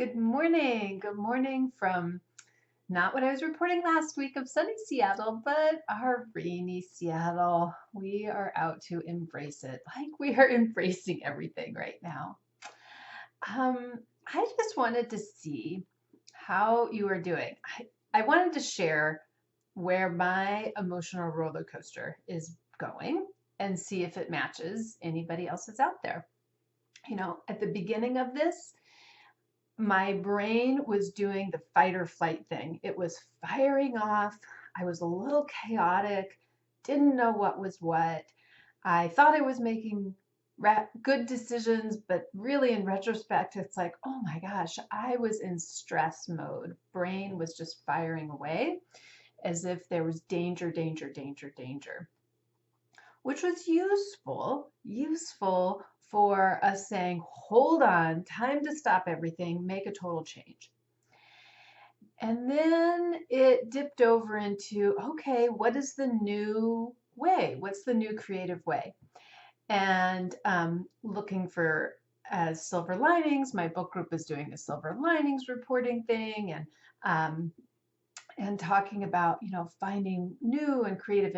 Good morning. Good morning from not what I was reporting last week of sunny Seattle, but our rainy Seattle. We are out to embrace it like we are embracing everything right now. I just wanted to see how you are doing. I wanted to share where my emotional roller coaster is going and see if it matches anybody else's out there. At the beginning of this, my brain was doing the fight or flight thing. It was firing off. I was a little chaotic, didn't know what was what. I thought I was making good decisions, but really in retrospect, it's like, oh my gosh, I was in stress mode. Brain was just firing away as if there was danger, danger, danger, danger, which was useful for us saying, hold on, time to stop everything, make a total change. And then it dipped over into, okay, what is the new way? What's the new creative way? And looking for as silver linings. My book group is doing a silver linings reporting thing, and talking about, finding new and creative,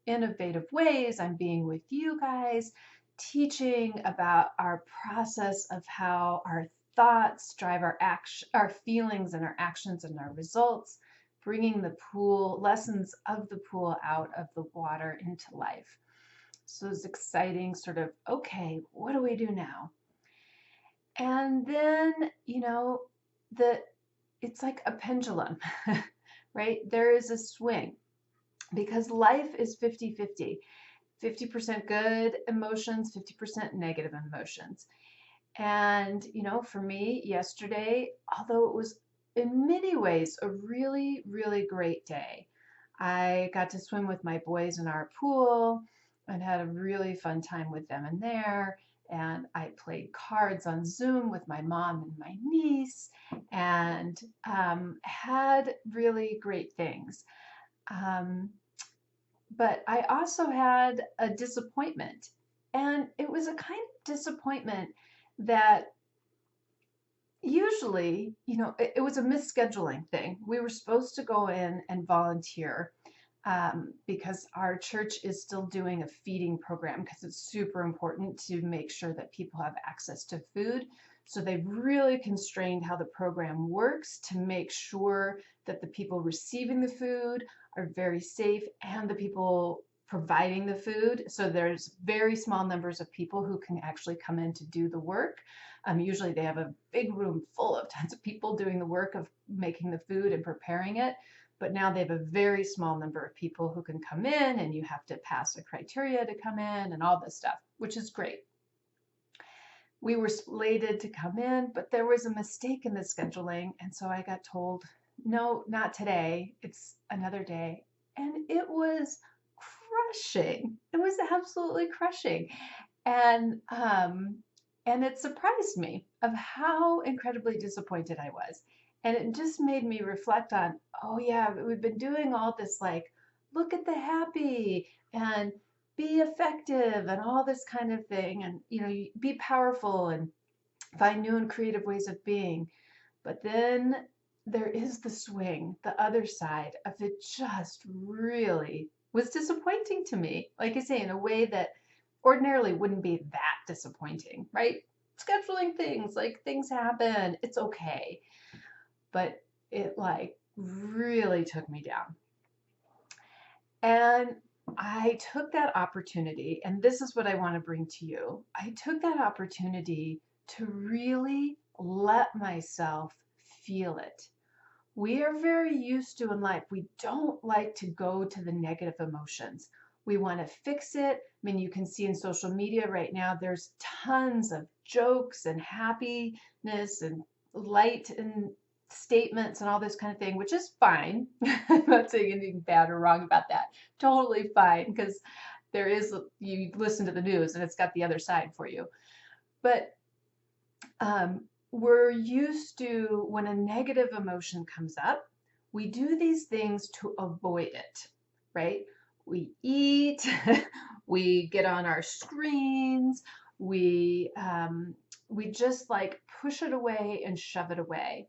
innovative ways. I'm being with you guys, teaching about our process of how our thoughts drive our action, our feelings and our actions and our results, bringing the pool, lessons of the pool out of the water into life. So it's exciting, sort of, okay, what do we do now? And then, the it's like a pendulum, right? There is a swing because life is 50-50. 50% good emotions, 50% negative emotions. And, for me, yesterday, although it was in many ways a really, really great day, I got to swim with my boys in our pool and had a really fun time with them in there. And I played cards on Zoom with my mom and my niece and had really great things. Um, but I also had a disappointment. And it was a kind of disappointment that usually, it was a misscheduling thing. We were supposed to go in and volunteer because our church is still doing a feeding program because it's super important to make sure that people have access to food. So they've really constrained how the program works to make sure that the people receiving the food are very safe and the people providing the food. So there's very small numbers of people who can actually come in to do the work. Usually they have a big room full of tons of people doing the work of making the food and preparing it. But now they have a very small number of people who can come in, and you have to pass a criteria to come in and all this stuff, which is great. We were slated to come in, but there was a mistake in the scheduling. And so I got told, no, not today. It's another day. And it was crushing. It was absolutely crushing. And it surprised me of how incredibly disappointed I was. And it just made me reflect on, oh yeah, we've been doing all this like, look at the happy and be effective and all this kind of thing, and be powerful and find new and creative ways of being. But then there is the swing, the other side of it just really was disappointing to me. Like I say, in a way that ordinarily wouldn't be that disappointing, right? Scheduling things, like things happen, it's okay. But it like really took me down. And I took that opportunity, and this is what I want to bring to you. I took that opportunity to really let myself feel it. We are very used to in life, we don't like to go to the negative emotions. We want to fix it. I mean, you can see in social media right now, there's tons of jokes and happiness and light and statements and all this kind of thing, which is fine. I'm not saying anything bad or wrong about that. Totally fine, because you listen to the news and it's got the other side for you. But we're used to, when a negative emotion comes up, we do these things to avoid it, right? We eat, we get on our screens, we just like push it away and shove it away.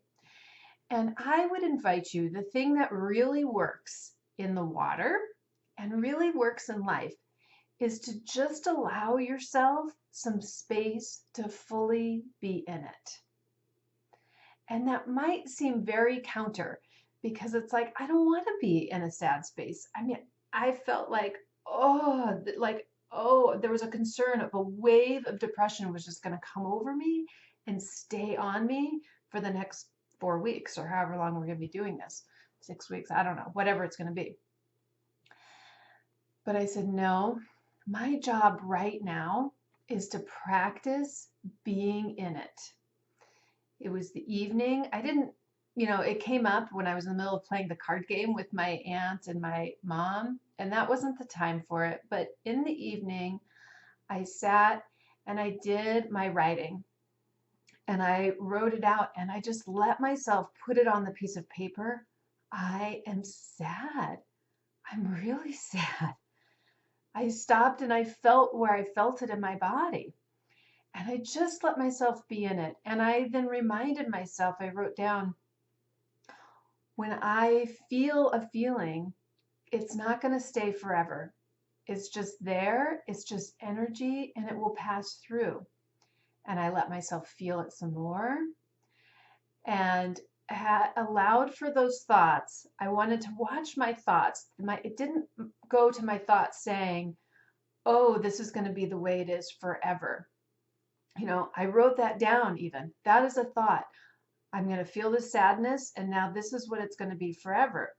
And I would invite you, the thing that really works in the water and really works in life is to just allow yourself some space to fully be in it. And that might seem very counter because it's like, I don't want to be in a sad space. I mean, I felt there was a concern of a wave of depression was just going to come over me and stay on me for the next 4 weeks or however long we're going to be doing this. 6 weeks, I don't know, whatever it's going to be. But I said, no, my job right now is to practice being in it. It was the evening. I didn't, it came up when I was in the middle of playing the card game with my aunt and my mom, and that wasn't the time for it. But in the evening, I sat and I did my writing and I wrote it out and I just let myself put it on the piece of paper. I am sad. I'm really sad. I stopped and I felt where I felt it in my body. And I just let myself be in it. And I then reminded myself, I wrote down, when I feel a feeling, it's not going to stay forever. It's just there, it's just energy, and it will pass through. And I let myself feel it some more and allowed for those thoughts. I wanted to watch my thoughts. It didn't go to my thoughts saying, oh, this is going to be the way it is forever. I wrote that down even. That is a thought. I'm going to feel this sadness, and now this is what it's going to be forever.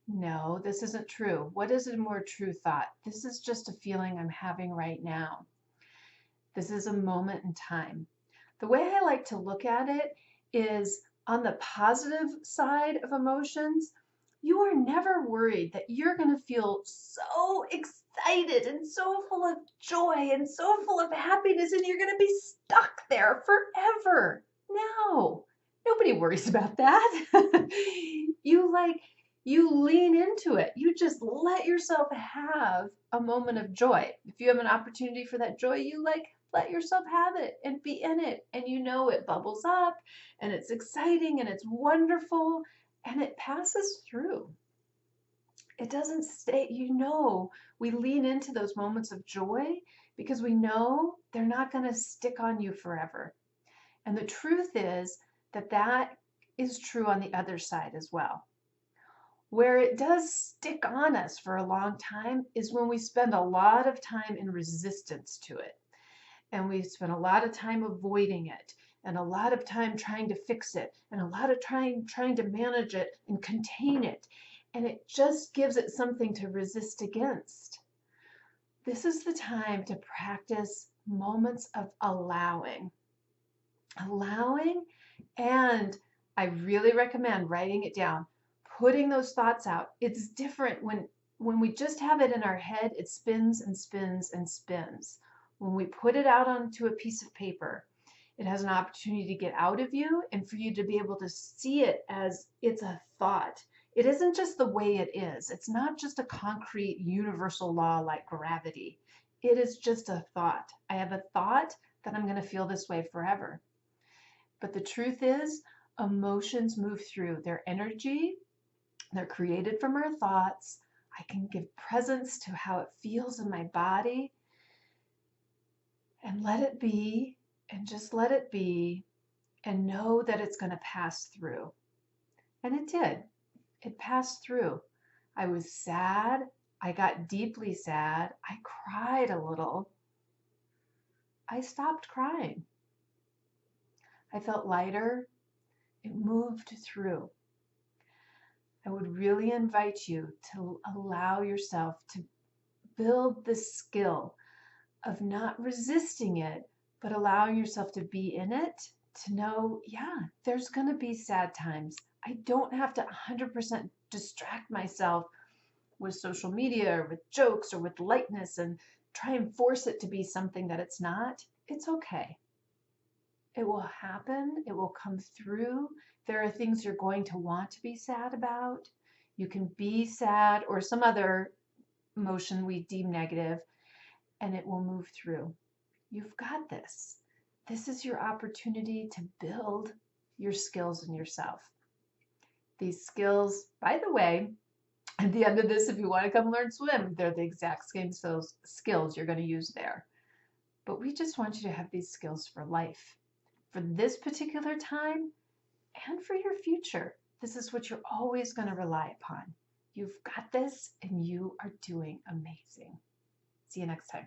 No, this isn't true. What is a more true thought? This is just a feeling I'm having right now. This is a moment in time. The way I like to look at it is on the positive side of emotions, you are never worried that you're going to feel so excited and so full of joy and so full of happiness and you're going to be stuck there forever. No, nobody worries about that. You lean into it. You just let yourself have a moment of joy. If you have an opportunity for that joy, you let yourself have it and be in it. And it bubbles up and it's exciting and it's wonderful and it passes through. It doesn't stay, we lean into those moments of joy because we know they're not going to stick on you forever. And the truth is that is true on the other side as well. Where it does stick on us for a long time is when we spend a lot of time in resistance to it. And we spend a lot of time avoiding it and a lot of time trying to fix it and a lot of trying to manage it and contain it. And it just gives it something to resist against. This is the time to practice moments of allowing. Allowing, and I really recommend writing it down, putting those thoughts out. It's different when we just have it in our head, it spins and spins and spins. When we put it out onto a piece of paper, it has an opportunity to get out of you and for you to be able to see it as it's a thought. It isn't just the way it is. It's not just a concrete universal law like gravity. It is just a thought. I have a thought that I'm going to feel this way forever. But the truth is, emotions move through. Their energy, they're created from our thoughts. I can give presence to how it feels in my body and let it be and just let it be and know that it's going to pass through. And it did. It passed through. I was sad. I got deeply sad. I cried a little. I stopped crying. I felt lighter. It moved through. I would really invite you to allow yourself to build the skill of not resisting it, but allowing yourself to be in it, to know, yeah, there's going to be sad times. I don't have to 100% distract myself with social media or with jokes or with lightness and try and force it to be something that it's not. It's okay. It will happen. It will come through. There are things you're going to want to be sad about. You can be sad or some other emotion we deem negative, and it will move through. You've got this. this is your opportunity to build your skills in yourself. These skills, by the way, at the end of this, if you want to come learn swim, they're the exact same skills you're going to use there. But we just want you to have these skills for life, for this particular time, and for your future. This is what you're always going to rely upon. You've got this, and you are doing amazing. See you next time.